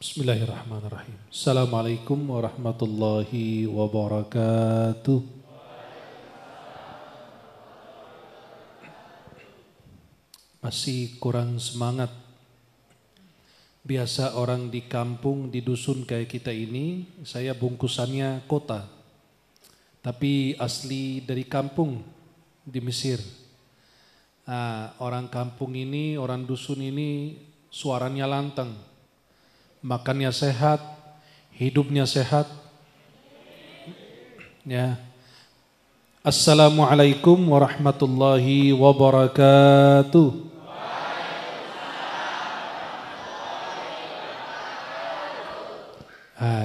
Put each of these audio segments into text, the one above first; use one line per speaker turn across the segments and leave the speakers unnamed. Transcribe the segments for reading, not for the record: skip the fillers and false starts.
Bismillahirrahmanirrahim. Assalamualaikum warahmatullahi wabarakatuh. Masih kurang semangat. Biasa orang di kampung, di dusun kayak kita ini, saya bungkusannya kota. Tapi asli dari kampung di Mesir. Orang kampung ini, orang dusun ini suaranya lantang. Makannya sehat, hidupnya sehat. Ya. Assalamualaikum warahmatullahi wabarakatuh.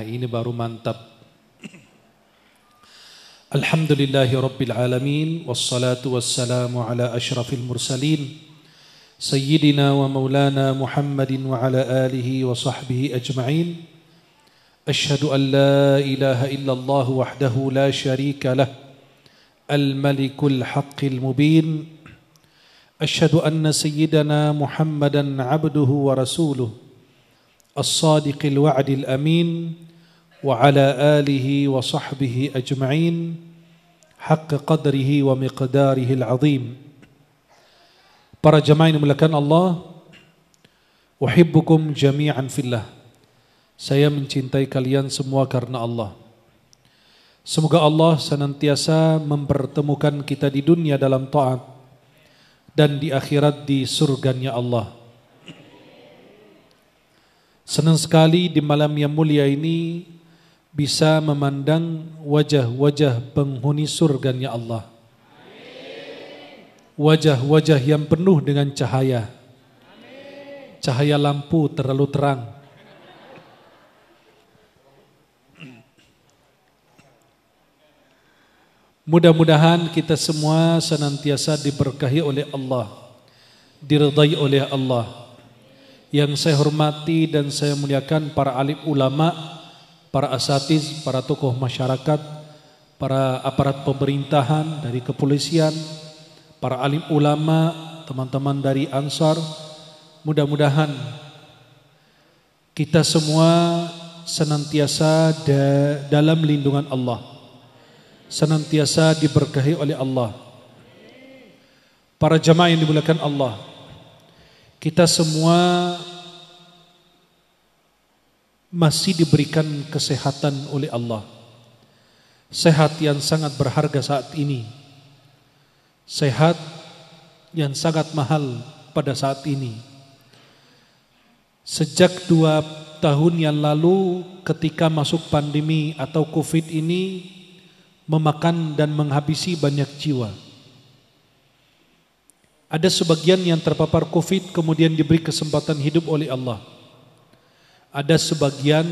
Ini baru mantap. Alhamdulillahi rabbil alamin, wassalatu wassalamu ala ashrafil mursalin, sayyidina wa maulana Muhammadin wa ala alihi wa sahbihi ajma'in. Ashhadu an la ilaha illallah wahdahu la syarika lah, al-malikul haqqil mubin. Ashhadu anna sayyidana Muhammadan abduhu wa rasuluh, as-sadiqil wa'dil amin, wa ala alihi wa sahbihi ajma'in, haqqa qadrihi wa miqdarihi al-azim. Para jamaah yang dimuliakan Allah, uhibbukum jami'an fillah. Saya mencintai kalian semua karena Allah. Semoga Allah senantiasa mempertemukan kita di dunia dalam taat dan di akhirat di surganya Allah. Senang sekali di malam yang mulia ini bisa memandang wajah-wajah penghuni surganya Allah. Wajah-wajah yang penuh dengan cahaya. Cahaya lampu terlalu terang. Mudah-mudahan kita semua senantiasa diberkahi oleh Allah, diridai oleh Allah. Yang saya hormati dan saya muliakan para alim ulama, para asatiz, para tokoh masyarakat, para aparat pemerintahan dari kepolisian, para alim ulama, teman-teman dari Ansar. Mudah-mudahan kita semua senantiasa dalam lindungan Allah, senantiasa diberkahi oleh Allah. Para jamaah yang dimuliakan Allah, kita semua masih diberikan kesehatan oleh Allah. Sehat yang sangat berharga saat ini. Sehat yang sangat mahal pada saat ini. Sejak 2 tahun yang lalu ketika masuk pandemi atau COVID ini memakan dan menghabisi banyak jiwa. Ada sebagian yang terpapar COVID kemudian diberi kesempatan hidup oleh Allah. Ada sebagian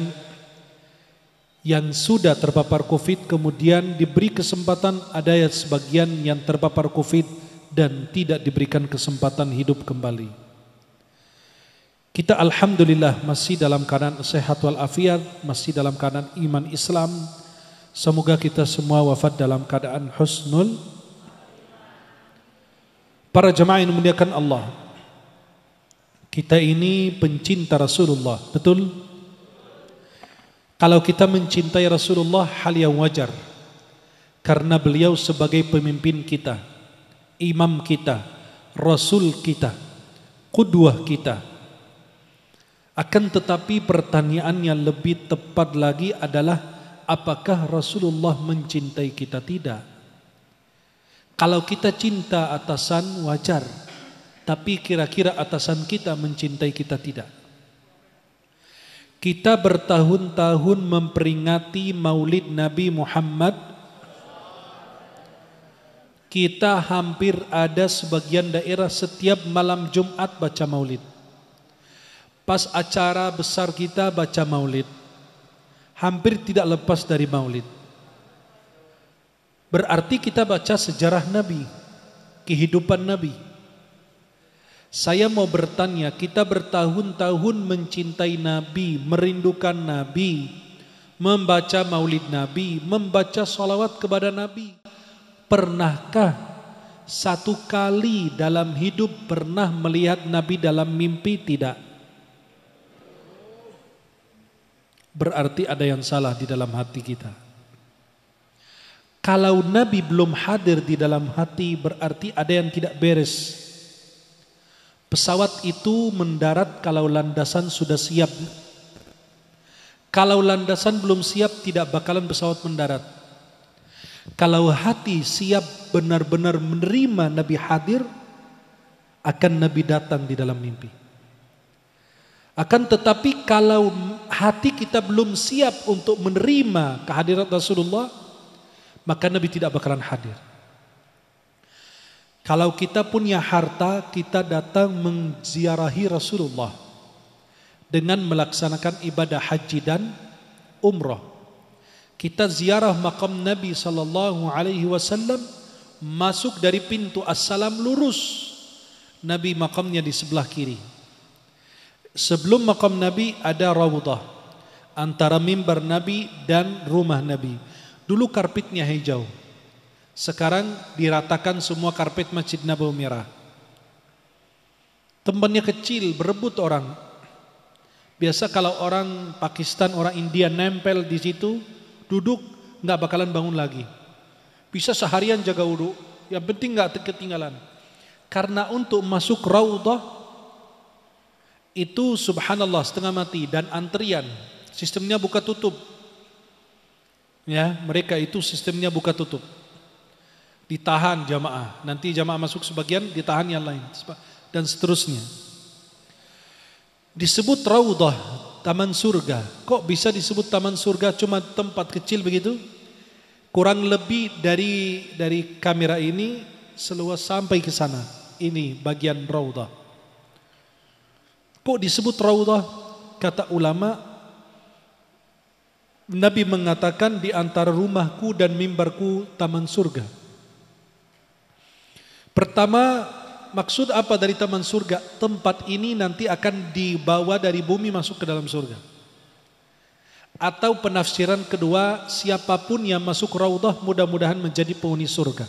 yang sudah terpapar COVID kemudian diberi kesempatan, ada sebagian yang terpapar COVID dan tidak diberikan kesempatan hidup kembali. Kita alhamdulillah masih dalam keadaan sehat walafiat, masih dalam keadaan iman Islam. Semoga kita semua wafat dalam keadaan husnul. Para jemaah yang dimuliakan Allah, kita ini pencinta Rasulullah, betul? Kalau kita mencintai Rasulullah, hal yang wajar, karena beliau sebagai pemimpin kita, imam kita, Rasul kita, qudwah kita. Akan tetapi pertanyaan yang lebih tepat lagi adalah, apakah Rasulullah mencintai kita? Tidak. Kalau kita cinta atasan wajar, tapi kira-kira atasan kita mencintai kita tidak. Kita bertahun-tahun memperingati Maulid Nabi Muhammad. Kita hampir ada sebagian daerah setiap malam Jumat baca Maulid. Pas acara besar kita baca Maulid. Hampir tidak lepas dari Maulid. Berarti kita baca sejarah Nabi, kehidupan Nabi. Saya mau bertanya, kita bertahun-tahun mencintai Nabi, merindukan Nabi, membaca Maulid Nabi, membaca salawat kepada Nabi. Pernahkah satu kali dalam hidup pernah melihat Nabi dalam mimpi? Tidak. berarti ada yang salah di dalam hati kita. Kalau Nabi belum hadir di dalam hati, berarti ada yang tidak beres. Pesawat itu mendarat kalau landasan sudah siap. Kalau landasan belum siap, tidak bakalan pesawat mendarat. Kalau hati siap benar-benar menerima Nabi hadir, akan Nabi datang di dalam mimpi. Akan tetapi kalau hati kita belum siap untuk menerima kehadiran Rasulullah, maka Nabi tidak bakalan hadir. Kalau kita punya harta, kita datang menziarahi Rasulullah dengan melaksanakan ibadah haji dan umrah. Kita ziarah makam Nabi SAW, masuk dari pintu Assalam lurus. Nabi makamnya di sebelah kiri. Sebelum makam Nabi ada Raudhah antara mimbar Nabi dan rumah Nabi. Dulu karpetnya hijau. Sekarang diratakan semua karpet Masjid Nabawi merah. Tempatnya kecil, berebut orang. Biasa kalau orang Pakistan, orang India nempel di situ, duduk nggak bakalan bangun lagi. Bisa seharian jaga wudhu, yang penting nggak ketinggalan. Karena untuk masuk Raudhah itu subhanallah setengah mati dan antrian. Sistemnya buka tutup. Ya, mereka itu sistemnya buka tutup. Ditahan jamaah. Nanti jamaah masuk sebagian, ditahan yang lain dan seterusnya. Disebut Raudhah, taman surga. Kok bisa disebut taman surga cuma tempat kecil begitu? Kurang lebih dari kamera ini seluas sampai ke sana. Ini bagian Raudhah. Kok disebut Raudhah? Kata ulama, Nabi mengatakan di antara rumahku dan mimbarku taman surga. Pertama, maksud apa dari taman surga? Tempat ini nanti akan dibawa dari bumi masuk ke dalam surga. Atau penafsiran kedua, siapapun yang masuk Raudhah mudah-mudahan menjadi penghuni surga.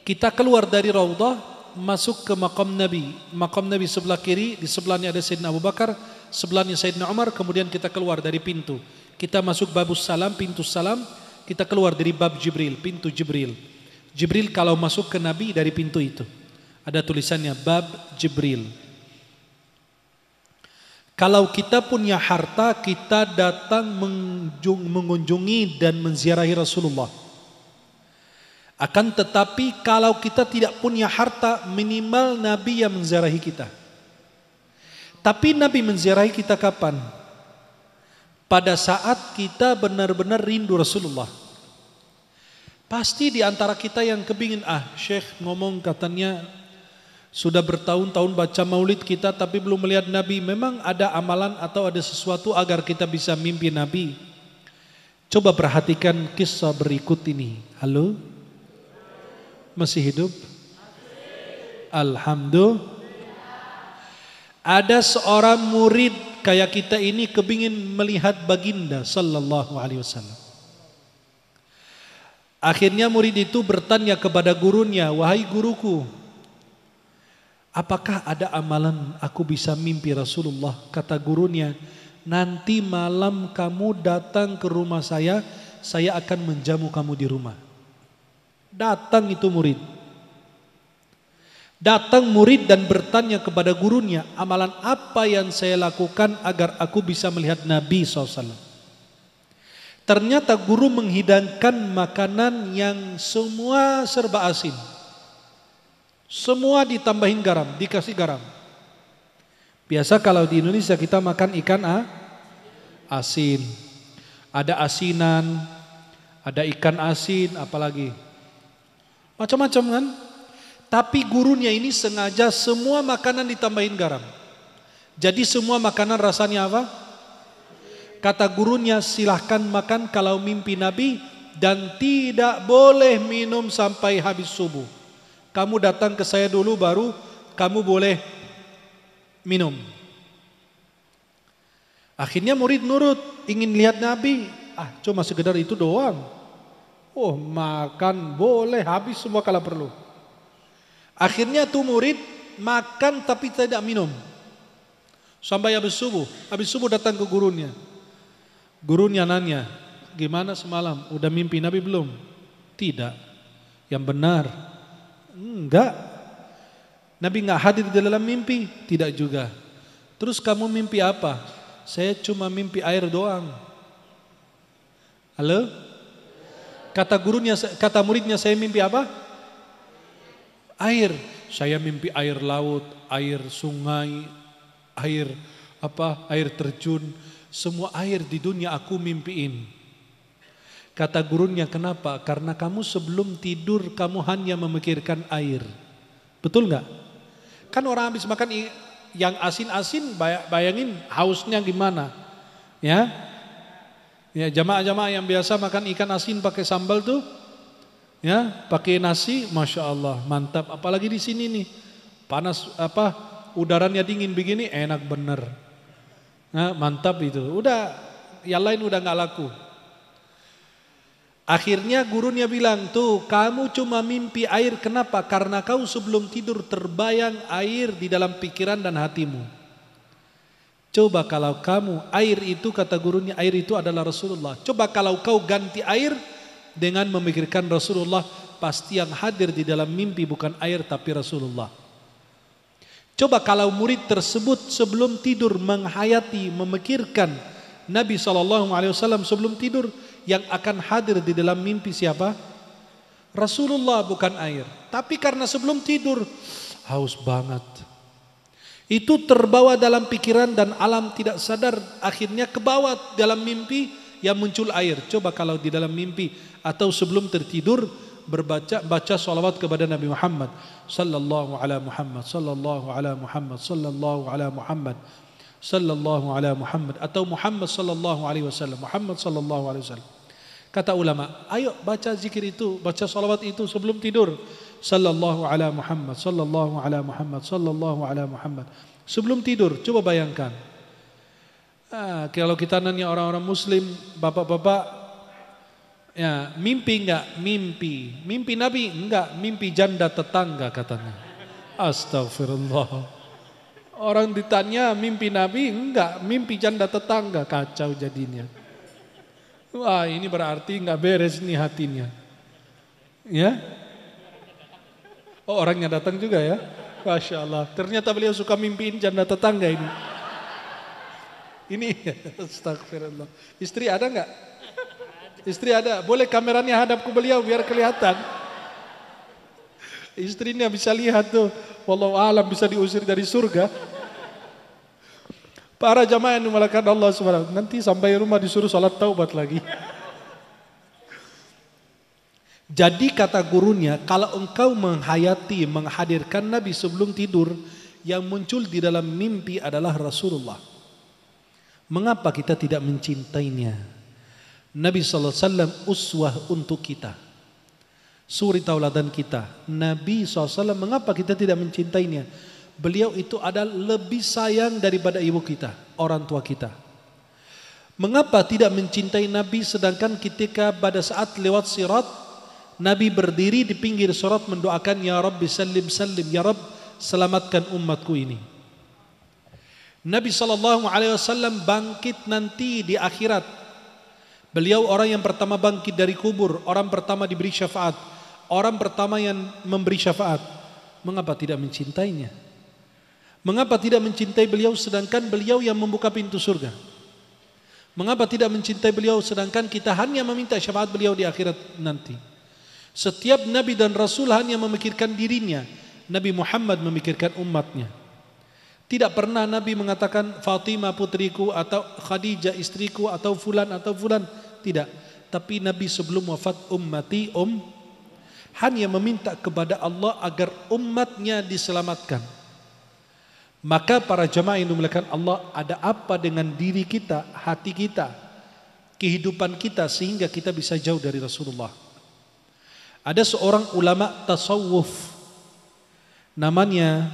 Kita keluar dari Raudhah, masuk ke makam Nabi. Makam Nabi sebelah kiri, di sebelahnya ada Sayyidina Abu Bakar, sebelahnya Sayyidina Umar, kemudian kita keluar dari pintu. Kita masuk babus salam, pintu salam, kita keluar dari bab Jibril, pintu Jibril. Jibril kalau masuk ke Nabi dari pintu itu. Ada tulisannya bab Jibril. Kalau kita punya harta, kita datang mengunjungi dan menziarahi Rasulullah. Akan tetapi kalau kita tidak punya harta, minimal Nabi yang menziarahi kita. Tapi Nabi menziarahi kita kapan? Pada saat kita benar-benar rindu Rasulullah. Pasti di antara kita yang kepingin, Syekh ngomong katanya sudah bertahun-tahun baca maulid kita tapi belum melihat Nabi. Memang ada amalan atau ada sesuatu agar kita bisa mimpi Nabi? Coba perhatikan kisah berikut ini. Halo? Masih hidup? Alhamdulillah. Ada seorang murid kayak kita ini kepingin melihat baginda sallallahu alaihi wasallam. Akhirnya murid itu bertanya kepada gurunya, "Wahai guruku, apakah ada amalan aku bisa mimpi Rasulullah?" Kata gurunya, "Nanti malam kamu datang ke rumah saya akan menjamu kamu di rumah." Datang itu murid. Datang murid dan bertanya kepada gurunya, amalan apa yang saya lakukan agar aku bisa melihat Nabi SAW. Ternyata guru menghidangkan makanan yang semua serba asin. Semua ditambahin garam, dikasih garam. Biasa kalau di Indonesia kita makan ikan asin. Ada asinan, ada ikan asin, apalagi macam-macam kan. Tapi gurunya ini sengaja semua makanan ditambahin garam. Jadi semua makanan rasanya apa? Kata gurunya, silahkan makan kalau mimpi Nabi dan tidak boleh minum sampai habis subuh. Kamu datang ke saya dulu baru kamu boleh minum. Akhirnya murid nurut, ingin lihat Nabi. Cuma sekedar itu doang. Oh, makan boleh habis semua kalau perlu. Akhirnya tuh murid makan tapi tidak minum sampai habis subuh. Habis subuh datang ke gurunya. Gurunya nanya, gimana semalam? Udah mimpi Nabi belum? Tidak. Yang benar? Enggak. Nabi enggak hadir di dalam mimpi? Tidak juga. Terus kamu mimpi apa? Saya cuma mimpi air doang. Halo? Kata muridnya saya mimpi apa? Air. Saya mimpi air laut, air sungai, air air terjun. Semua air di dunia aku mimpiin. Kata gurunya, kenapa? Karena kamu sebelum tidur kamu hanya memikirkan air. Betul nggak? Kan orang habis makan yang asin-asin, bayangin hausnya gimana? Ya, jamaah-jamaah yang biasa makan ikan asin pakai sambal tuh, ya, pakai nasi, masya Allah, mantap. Apalagi di sini nih, panas udaranya dingin begini, enak bener. Nah, mantap itu. Udah, yang lain udah nggak laku. Akhirnya gurunya bilang, tuh kamu cuma mimpi air, kenapa? Karena kau sebelum tidur terbayang air di dalam pikiran dan hatimu. Coba kalau kamu, air itu kata gurunya, air itu adalah Rasulullah. Coba kalau kau ganti air dengan memikirkan Rasulullah, pasti yang hadir di dalam mimpi bukan air tapi Rasulullah. Coba kalau murid tersebut sebelum tidur menghayati, memikirkan Nabi SAW sebelum tidur, yang akan hadir di dalam mimpi siapa? Rasulullah, bukan air. Tapi karena sebelum tidur haus banget, itu terbawa dalam pikiran dan alam tidak sadar, akhirnya kebawa dalam mimpi yang muncul air. Coba kalau di dalam mimpi atau sebelum tertidur baca salawat kepada Nabi Muhammad sallallahu ala Muhammad sallallahu ala Muhammad sallallahu ala Muhammad sallallahu ala Muhammad atau Muhammad sallallahu alaihi wasallam, Muhammad sallallahu alaihi wasallam. Kata ulama, ayo baca zikir itu, baca salawat itu sebelum tidur. Sallallahu ala Muhammad sallallahu ala Muhammad sallallahu ala Muhammad. Sebelum tidur, coba bayangkan. Kalau kita nanya orang-orang muslim, bapak-bapak, ya, mimpi enggak? Mimpi. Mimpi Nabi? Enggak, mimpi janda tetangga katanya. Astagfirullah. Orang ditanya mimpi Nabi? Enggak, mimpi janda tetangga. Kacau jadinya. Wah, ini berarti enggak beres nih hatinya. Ya? Oh, orangnya datang juga ya? Masya Allah. Ternyata beliau suka mimpiin janda tetangga ini. Ini, astagfirullah. Istri ada enggak? Istri ada, boleh kameranya hadap ke beliau biar kelihatan. Istrinya bisa lihat tuh, wallahu alam bisa diusir dari surga. Para jamaah yang dimuliakan Allah SWT, nanti sampai rumah disuruh salat taubat lagi. Jadi kata gurunya, kalau engkau menghayati, menghadirkan Nabi sebelum tidur, yang muncul di dalam mimpi adalah Rasulullah. Mengapa kita tidak mencintainya? Nabi SAW uswah untuk kita, suri tauladan kita. Nabi SAW, mengapa kita tidak mencintainya? Beliau itu adalah lebih sayang daripada ibu kita, orang tua kita. Mengapa tidak mencintai Nabi sedangkan ketika pada saat lewat sirat, Nabi berdiri di pinggir sirat mendoakan, Ya Rabbi sallim sallim, Ya Rabb selamatkan umatku ini. Nabi SAW bangkit nanti di akhirat. Beliau orang yang pertama bangkit dari kubur, orang pertama diberi syafaat, orang pertama yang memberi syafaat. Mengapa tidak mencintainya? Mengapa tidak mencintai beliau sedangkan beliau yang membuka pintu surga? Mengapa tidak mencintai beliau sedangkan kita hanya meminta syafaat beliau di akhirat nanti? Setiap Nabi dan Rasul hanya memikirkan dirinya, Nabi Muhammad memikirkan umatnya. Tidak pernah Nabi mengatakan Fatimah putriku atau Khadijah istriku atau fulan, tidak. Tapi Nabi sebelum wafat ummati hanya meminta kepada Allah agar umatnya diselamatkan. Maka para jamaah yang dimuliakan Allah, ada apa dengan diri kita, hati kita, kehidupan kita sehingga kita bisa jauh dari Rasulullah? Ada seorang ulama tasawuf namanya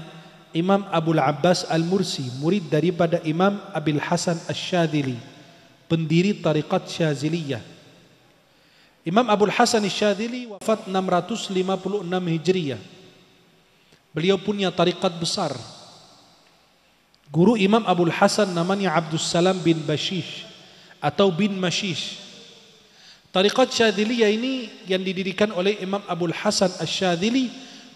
Imam Abul Abbas Al-Mursi, murid daripada Imam Abil Hasan Asy-Syadzili, pendiri tariqat Syadziliyah. Imam Abul Hasan Asy-Syadzili wafat 656 Hijriyah. Beliau punya tariqat besar. Guru Imam Abul Hasan namanya Abdus Salam bin Bashish atau bin Mashish. Tariqat Syadziliyah ini yang didirikan oleh Imam Abul Hasan Asy-Syadzili.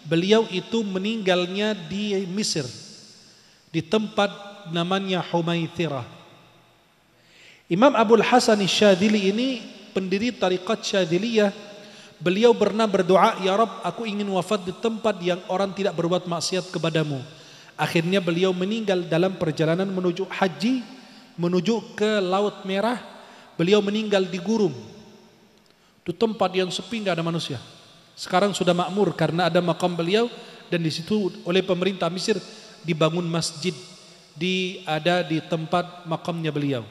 Beliau itu meninggalnya di Mesir, di tempat namanya Humaithirah. Imam Abul Hasan Asy-Syadzili ini pendiri Tariqat Syadziliyah. Beliau pernah berdoa, "Ya Rabb, aku ingin wafat di tempat yang orang tidak berbuat maksiat kepadamu." Akhirnya beliau meninggal dalam perjalanan menuju haji, menuju ke Laut Merah. Beliau meninggal di gurun. Itu tempat yang sepi, nggak ada manusia. Sekarang sudah makmur karena ada makam beliau, dan di situ oleh pemerintah Mesir dibangun masjid ada di tempat makamnya beliau.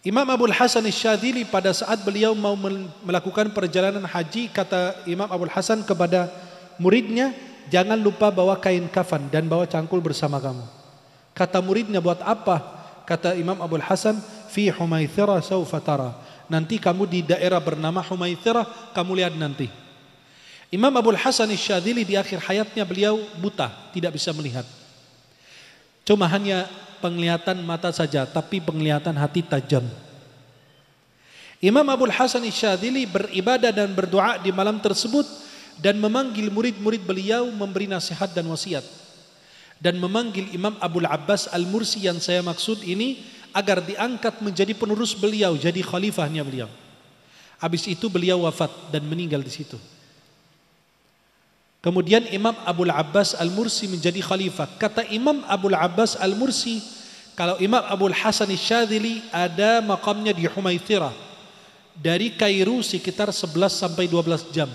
Imam Abul Hasan Asy-Syadzili pada saat beliau mau melakukan perjalanan haji, kata Imam Abul Hasan kepada muridnya, "Jangan lupa bawa kain kafan dan bawa cangkul bersama kamu." Kata muridnya, "Buat apa?" Kata Imam Abul Hasan, "Fi Humaithirah saufa tara." Nanti kamu di daerah bernama Humaithirah, kamu lihat nanti. Imam Abul Hasan Asy-Syadzili di akhir hayatnya beliau buta, tidak bisa melihat. Cuma hanya penglihatan mata saja, tapi penglihatan hati tajam. Imam Abul Hasan Asy-Syadzili beribadah dan berdoa di malam tersebut, dan memanggil murid-murid beliau memberi nasihat dan wasiat, dan memanggil Imam Abul Abbas Al-Mursi yang saya maksud ini agar diangkat menjadi penerus beliau, jadi khalifahnya beliau. Habis itu beliau wafat dan meninggal di situ. Kemudian Imam Abul Abbas Al-Mursi menjadi khalifah. Kata Imam Abul Abbas Al-Mursi, kalau Imam Abul Hasan Asy-Syadzili ada makamnya di Humaithirah, dari Kairo sekitar 11 sampai 12 jam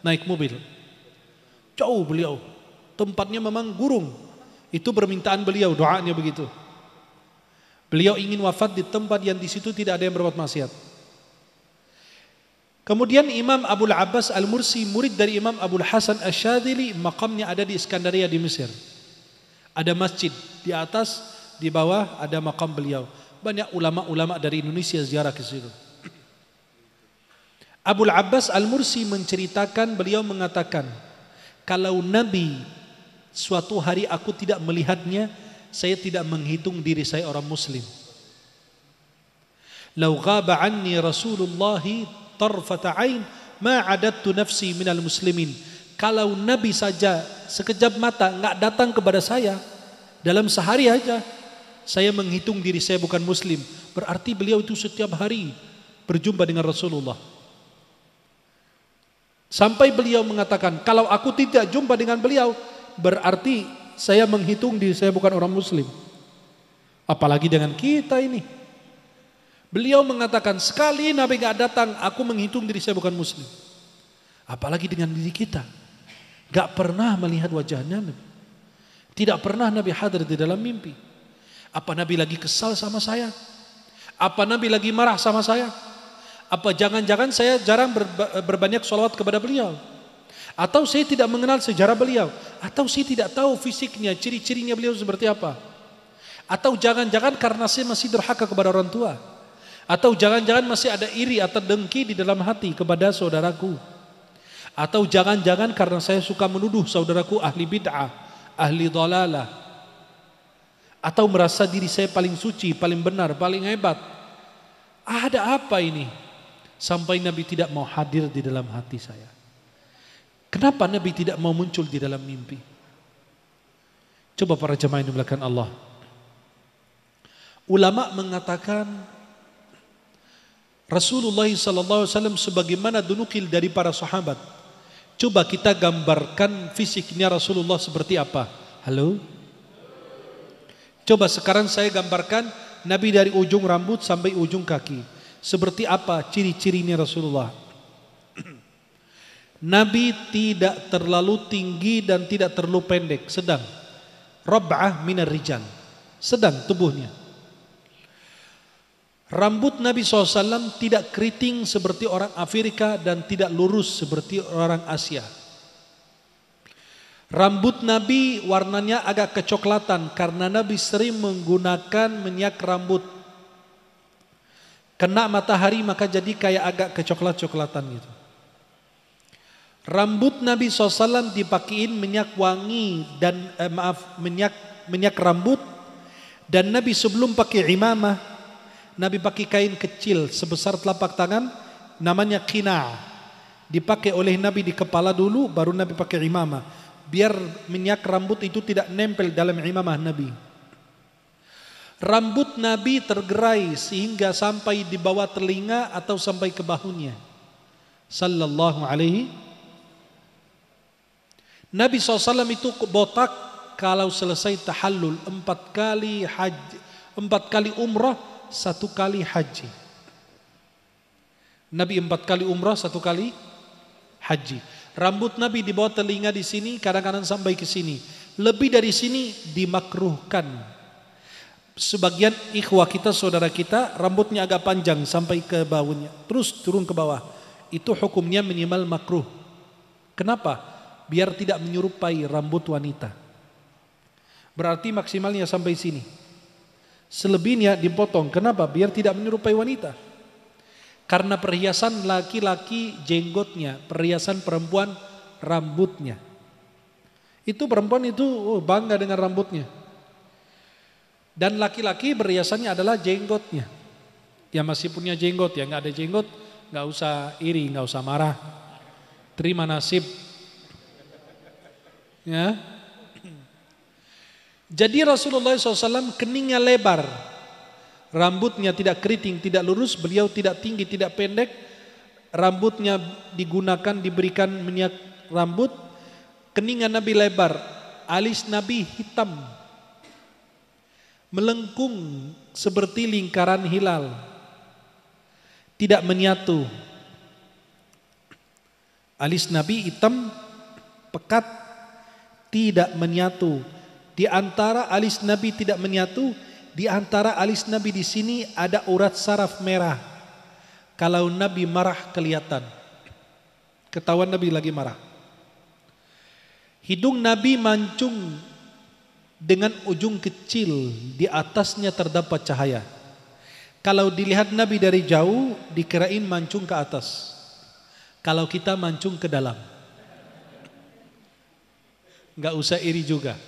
naik mobil. Jauh beliau, tempatnya memang gurun. Itu permintaan beliau, doanya begitu. Beliau ingin wafat di tempat yang di situ tidak ada yang berbuat maksiat. Kemudian Imam Abul Abbas Al-Mursi, murid dari Imam Abul Hasan Asy-Syadzili, makamnya ada di Iskandaria di Mesir. Ada masjid di atas, di bawah ada makam beliau. Banyak ulama-ulama dari Indonesia ziarah ke situ. Abul Abbas Al-Mursi menceritakan, beliau mengatakan, "Kalau Nabi suatu hari aku tidak melihatnya, saya tidak menghitung diri saya orang muslim. Lau ghaba anni Rasulullah tarfata ain ma adattu nafsi minal muslimin." Kalau Nabi saja sekejap mata enggak datang kepada saya, dalam sehari aja saya menghitung diri saya bukan muslim. Berarti beliau itu setiap hari berjumpa dengan Rasulullah. Sampai beliau mengatakan, kalau aku tidak jumpa dengan beliau, berarti saya menghitung diri saya bukan orang muslim. Apalagi dengan kita ini. Beliau mengatakan, sekali Nabi gak datang, aku menghitung diri saya bukan muslim. Apalagi dengan diri kita. Gak pernah melihat wajahnya Nabi. Tidak pernah Nabi hadir di dalam mimpi. Apa Nabi lagi kesal sama saya? Apa Nabi lagi marah sama saya? Apa jangan-jangan saya jarang berbanyak sholawat kepada beliau? Atau saya tidak mengenal sejarah beliau? Atau saya tidak tahu fisiknya, ciri-cirinya beliau seperti apa? Atau jangan-jangan karena saya masih durhaka kepada orang tua? Atau jangan-jangan masih ada iri atau dengki di dalam hati kepada saudaraku? Atau jangan-jangan karena saya suka menuduh saudaraku ahli bid'ah, ahli dhalalah? Atau merasa diri saya paling suci, paling benar, paling hebat? Ada apa ini? Sampai Nabi tidak mau hadir di dalam hati saya. Kenapa Nabi tidak mau muncul di dalam mimpi? Coba para jemaah yang dimuliakan Allah. Ulama mengatakan Rasulullah SAW sebagaimana dinukil dari para sahabat. Coba kita gambarkan fisiknya Rasulullah seperti apa. Halo? Coba sekarang saya gambarkan Nabi dari ujung rambut sampai ujung kaki. Seperti apa ciri-cirinya Rasulullah? Nabi tidak terlalu tinggi dan tidak terlalu pendek, sedang. Rab'ah minar rijal, sedang tubuhnya. Rambut Nabi SAW tidak keriting seperti orang Afrika dan tidak lurus seperti orang Asia. Rambut Nabi warnanya agak kecoklatan karena Nabi sering menggunakan minyak rambut. Kena matahari maka jadi kayak agak kecoklat-coklatan gitu. Rambut Nabi SAW dipakein minyak wangi dan minyak rambut. Dan Nabi sebelum pakai imamah, Nabi pakai kain kecil sebesar telapak tangan, namanya qina'. Dipakai oleh Nabi di kepala dulu, baru Nabi pakai imamah. Biar minyak rambut itu tidak nempel dalam imamah Nabi. Rambut Nabi tergerai sehingga sampai di bawah telinga atau sampai ke bahunya. Sallallahu alaihi. Nabi SAW itu botak kalau selesai tahallul 4 kali haji, 4 kali umrah, 1 kali haji. Nabi 4 kali umrah, 1 kali haji. Rambut Nabi di bawah telinga di sini, kadang-kadang sampai ke sini. Lebih dari sini dimakruhkan. Sebagian ikhwah kita, saudara kita, rambutnya agak panjang sampai ke bahunya, terus turun ke bawah. Itu hukumnya minimal makruh. Kenapa? Biar tidak menyerupai rambut wanita. Berarti maksimalnya sampai sini. Selebihnya dipotong. Kenapa? Biar tidak menyerupai wanita. Karena perhiasan laki-laki jenggotnya, perhiasan perempuan rambutnya. Itu perempuan itu bangga dengan rambutnya. Dan laki-laki perhiasannya adalah jenggotnya. Yang masih punya jenggot, yang nggak ada jenggot, nggak usah iri, nggak usah marah. Terima nasib. Ya. Jadi Rasulullah SAW keningnya lebar, rambutnya tidak keriting, tidak lurus, beliau tidak tinggi, tidak pendek, rambutnya digunakan, diberikan minyak rambut, keningnya Nabi lebar, alis Nabi hitam, melengkung seperti lingkaran hilal, tidak menyatu. Alis Nabi hitam, pekat, tidak menyatu. Di antara alis Nabi tidak menyatu, di antara alis Nabi di sini ada urat saraf merah. Kalau Nabi marah kelihatan. Ketahuan Nabi lagi marah. Hidung Nabi mancung dengan ujung kecil, di atasnya terdapat cahaya. Kalau dilihat Nabi dari jauh, dikirain mancung ke atas. Kalau kita mancung ke dalam. Enggak usah iri juga.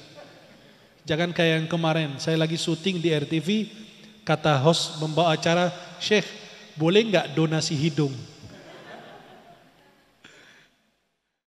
Jangan kayak yang kemarin, saya lagi syuting di RTV, kata host membawa acara, Syekh boleh nggak donasi hidung?